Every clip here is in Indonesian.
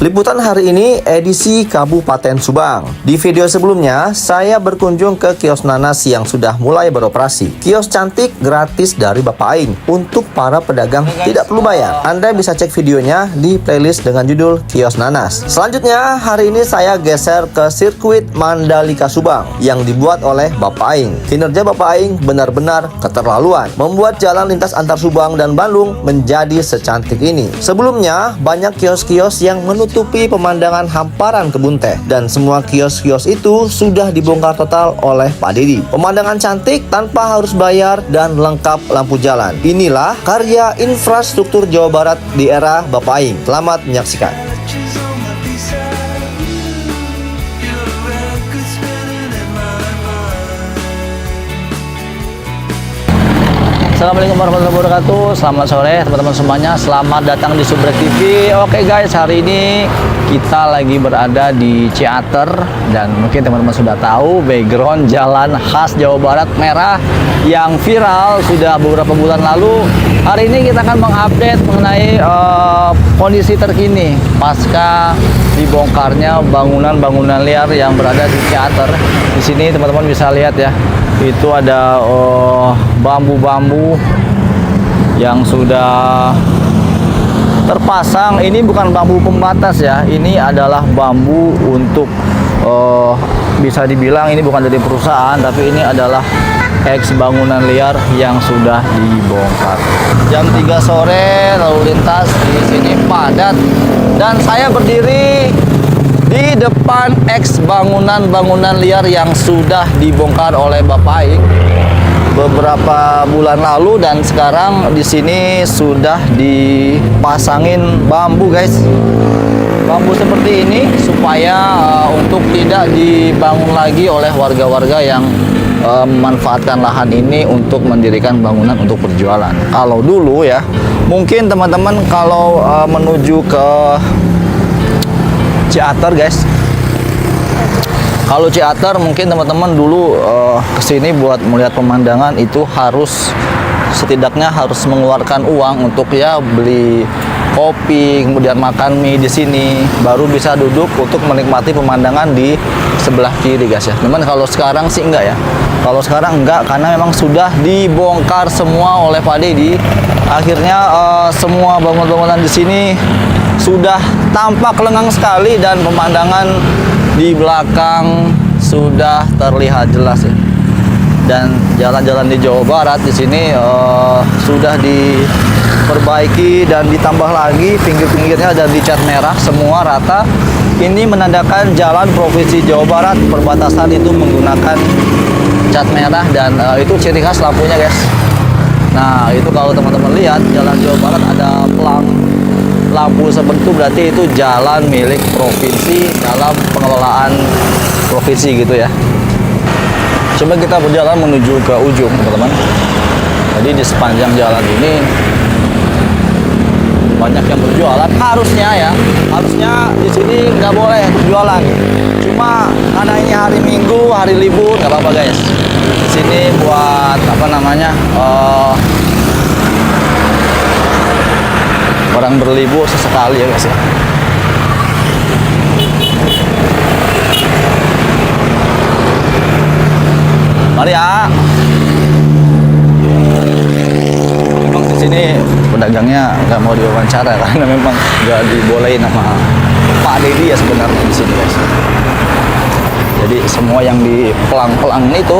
Liputan hari ini edisi Kabupaten Subang. Di video sebelumnya, saya berkunjung ke kios nanas yang sudah mulai beroperasi. Kios cantik gratis dari Bapak Aing untuk para pedagang tidak perlu bayar. Anda bisa cek videonya di playlist dengan judul Kios Nanas. Selanjutnya, hari ini saya geser ke sirkuit Mandalika Subang yang dibuat oleh Bapak Aing. Kinerja Bapak Aing benar-benar keterlaluan, membuat jalan lintas antar Subang dan Bandung menjadi secantik ini. Sebelumnya, banyak kios-kios yang menutupi pemandangan hamparan kebun teh, dan semua kios-kios itu sudah dibongkar total oleh Pak Dedi. Pemandangan cantik tanpa harus bayar dan lengkap lampu jalan. Inilah karya infrastruktur Jawa Barat di era Bapak Aing. Selamat menyaksikan. Assalamualaikum warahmatullahi wabarakatuh. Selamat sore teman-teman semuanya. Selamat datang di Subrek TV. Oke guys, hari ini kita lagi berada di Ciater, dan mungkin teman-teman sudah tahu background jalan khas Jawa Barat merah yang viral sudah beberapa bulan lalu. Hari ini kita akan mengupdate mengenai kondisi terkini pasca dibongkarnya bangunan-bangunan liar yang berada di Ciater. Di sini teman-teman bisa lihat ya. Itu ada bambu-bambu yang sudah terpasang. Ini bukan bambu pembatas ya, ini adalah bambu untuk bisa dibilang ini bukan dari perusahaan, tapi ini adalah ex bangunan liar yang sudah dibongkar. Jam 3 sore lalu lintas di sini padat, dan saya berdiri di depan ex bangunan liar yang sudah dibongkar oleh Bapak Aing beberapa bulan lalu, dan sekarang di sini sudah dipasangin bambu guys. Bambu seperti ini supaya untuk tidak dibangun lagi oleh warga-warga yang memanfaatkan lahan ini untuk mendirikan bangunan untuk berjualan. Kalau dulu ya, mungkin teman-teman kalau menuju ke Ciater guys, kalau Ciater mungkin teman-teman dulu kesini buat melihat pemandangan itu harus setidaknya harus mengeluarkan uang untuk ya beli kopi, kemudian makan mie di sini, baru bisa duduk untuk menikmati pemandangan di sebelah kiri guys ya. Cuman kalau sekarang sih enggak ya. Kalau sekarang enggak, karena memang sudah dibongkar semua oleh Pak Dedi. Akhirnya semua bangunan-bangunan di sini sudah tampak lengang sekali, dan pemandangan di belakang sudah terlihat jelas ya. Dan jalan-jalan di Jawa Barat di sini sudah diperbaiki dan ditambah lagi, pinggir-pinggirnya ada dicat merah semua rata. Ini menandakan jalan Provinsi Jawa Barat perbatasan itu menggunakan cat merah, dan itu ciri khas lampunya guys. Nah itu kalau teman-teman lihat jalan Jawa Barat ada pelang lampu seperti itu, berarti itu jalan milik provinsi dalam pengelolaan provinsi gitu ya. Coba kita berjalan menuju ke ujung teman-teman. Jadi di sepanjang jalan ini banyak yang berjualan. Harusnya ya, harusnya di sini nggak boleh jualan. Cuma karena ini hari Minggu, hari libur, nggak apa-apa guys. Di sini buat apa namanya? Orang berlibur sesekali ya guys ya. Mari ya. Memang di sini pedagangnya nggak mau diwawancara karena memang nggak dibolehin sama Pak Dedi ya sebenarnya di sini guys. Jadi semua yang di pelang-pelang itu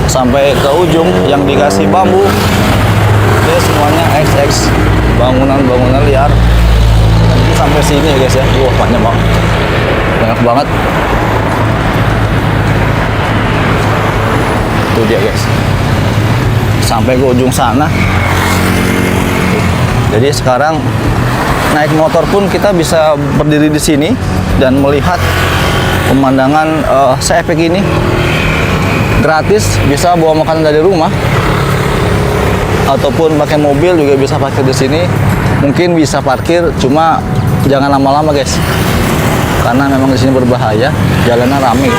sampai ke ujung yang dikasih bambu, ini semuanya XX bangunan-bangunan liar. Dan itu sampai sini ya guys ya. Wah banyak banget. Itu dia guys, sampai ke ujung sana. Jadi sekarang naik motor pun kita bisa berdiri di sini dan melihat pemandangan seepek ini. Gratis, bisa bawa makanan dari rumah ataupun pakai mobil juga bisa parkir di sini. Mungkin bisa parkir, cuma jangan lama-lama guys, karena memang di sini berbahaya, jalannya rame.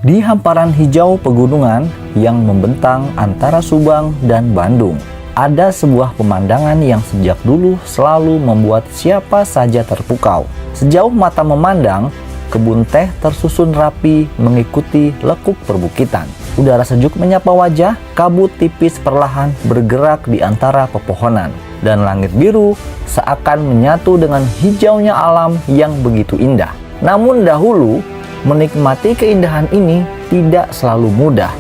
Di hamparan hijau pegunungan yang membentang antara Subang dan Bandung, ada sebuah pemandangan yang sejak dulu selalu membuat siapa saja terpukau. Sejauh mata memandang, kebun teh tersusun rapi mengikuti lekuk perbukitan. Udara sejuk menyapa wajah, kabut tipis perlahan bergerak di antara pepohonan. Dan langit biru seakan menyatu dengan hijaunya alam yang begitu indah. Namun dahulu, menikmati keindahan ini tidak selalu mudah.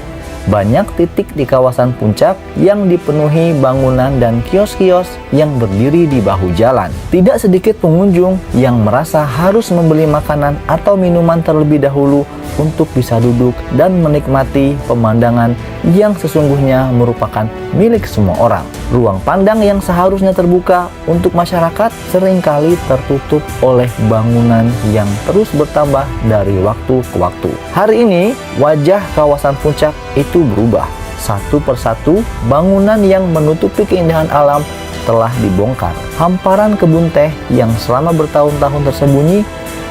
Banyak titik di kawasan puncak yang dipenuhi bangunan dan kios-kios yang berdiri di bahu jalan. Tidak sedikit pengunjung yang merasa harus membeli makanan atau minuman terlebih dahulu untuk bisa duduk dan menikmati pemandangan yang sesungguhnya merupakan milik semua orang. Ruang pandang yang seharusnya terbuka untuk masyarakat seringkali tertutup oleh bangunan yang terus bertambah dari waktu ke waktu. Hari ini, wajah kawasan puncak itu berubah. Satu persatu, bangunan yang menutupi keindahan alam telah dibongkar. Hamparan kebun teh yang selama bertahun-tahun tersembunyi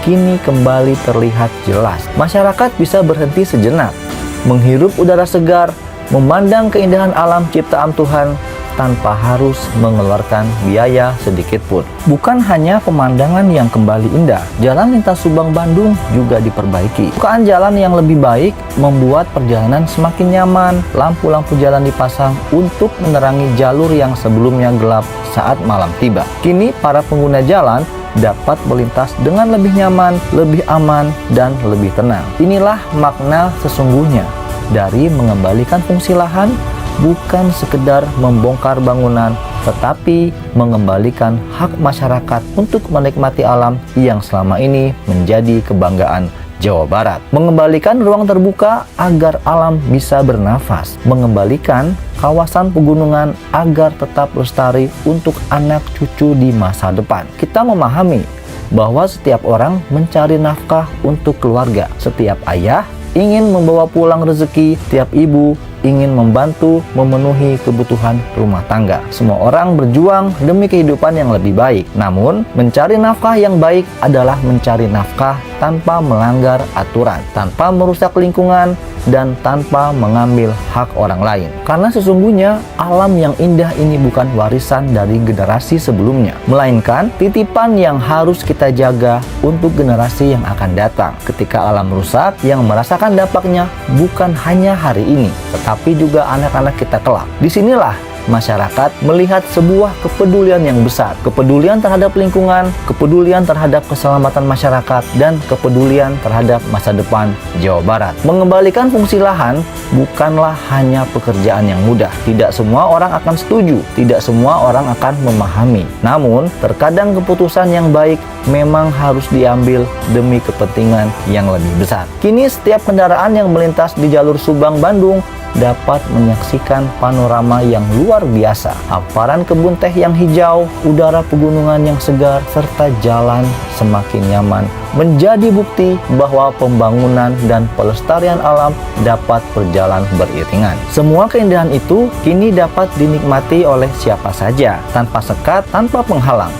kini kembali terlihat jelas. Masyarakat bisa berhenti sejenak, menghirup udara segar, memandang keindahan alam ciptaan Tuhan tanpa harus mengeluarkan biaya sedikit pun. Bukan hanya pemandangan yang kembali indah, jalan lintas Subang Bandung juga diperbaiki. Bukaan jalan yang lebih baik membuat perjalanan semakin nyaman. Lampu-lampu jalan dipasang untuk menerangi jalur yang sebelumnya gelap saat malam tiba. Kini para pengguna jalan dapat melintas dengan lebih nyaman, lebih aman, dan lebih tenang. Inilah makna sesungguhnya dari mengembalikan fungsi lahan, bukan sekedar membongkar bangunan, tetapi mengembalikan hak masyarakat untuk menikmati alam yang selama ini menjadi kebanggaan Jawa Barat. Mengembalikan ruang terbuka agar alam bisa bernafas. Mengembalikan kawasan pegunungan agar tetap lestari untuk anak cucu di masa depan. Kita memahami bahwa setiap orang mencari nafkah untuk keluarga. Setiap ayah ingin membawa pulang rezeki, tiap ibu ingin membantu memenuhi kebutuhan rumah tangga. Semua orang berjuang demi kehidupan yang lebih baik. Namun, mencari nafkah yang baik adalah mencari nafkah tanpa melanggar aturan, tanpa merusak lingkungan, dan tanpa mengambil hak orang lain. Karena sesungguhnya alam yang indah ini bukan warisan dari generasi sebelumnya, melainkan titipan yang harus kita jaga untuk generasi yang akan datang. Ketika alam rusak, yang merasakan dampaknya bukan hanya hari ini, tetapi juga anak-anak kita kelak. Disinilah masyarakat melihat sebuah kepedulian yang besar, kepedulian terhadap lingkungan, kepedulian terhadap keselamatan masyarakat, dan kepedulian terhadap masa depan Jawa Barat. Mengembalikan fungsi lahan bukanlah hanya pekerjaan yang mudah. Tidak semua orang akan setuju, tidak semua orang akan memahami. Namun, terkadang keputusan yang baik memang harus diambil demi kepentingan yang lebih besar. Kini setiap kendaraan yang melintas di jalur Subang Bandung dapat menyaksikan panorama yang luar biasa. Hamparan kebun teh yang hijau, udara pegunungan yang segar, serta jalan semakin nyaman menjadi bukti bahwa pembangunan dan pelestarian alam dapat berjalan beriringan. Semua keindahan itu kini dapat dinikmati oleh siapa saja, tanpa sekat, tanpa penghalang.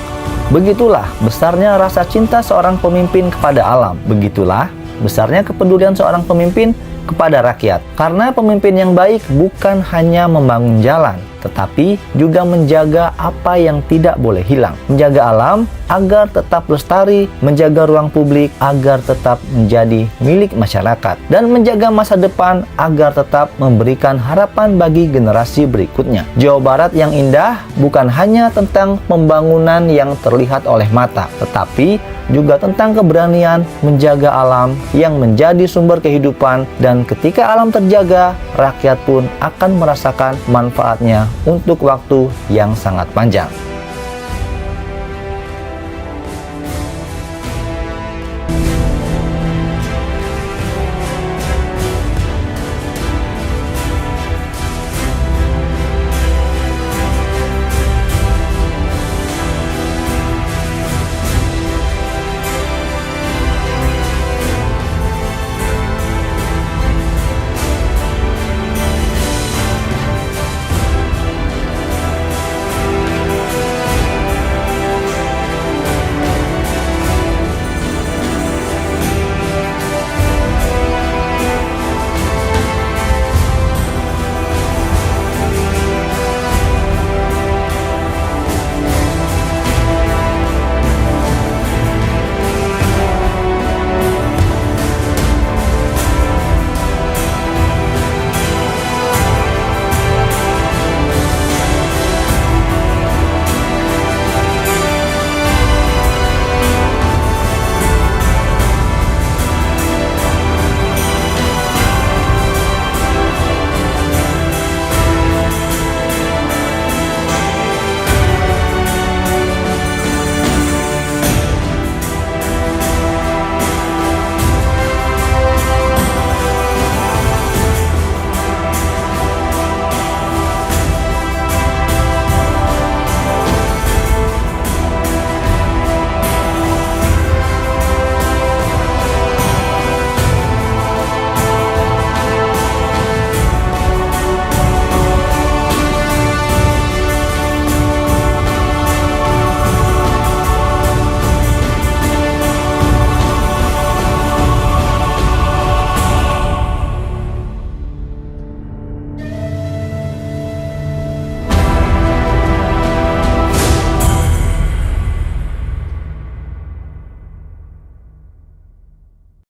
Begitulah besarnya rasa cinta seorang pemimpin kepada alam. Begitulah besarnya kepedulian seorang pemimpin kepada rakyat. Karena pemimpin yang baik bukan hanya membangun jalan, tetapi juga menjaga apa yang tidak boleh hilang. Menjaga alam agar tetap lestari, menjaga ruang publik agar tetap menjadi milik masyarakat, dan menjaga masa depan agar tetap memberikan harapan bagi generasi berikutnya. Jawa Barat yang indah bukan hanya tentang pembangunan yang terlihat oleh mata, tetapi juga tentang keberanian menjaga alam yang menjadi sumber kehidupan, dan ketika alam terjaga, rakyat pun akan merasakan manfaatnya untuk waktu yang sangat panjang.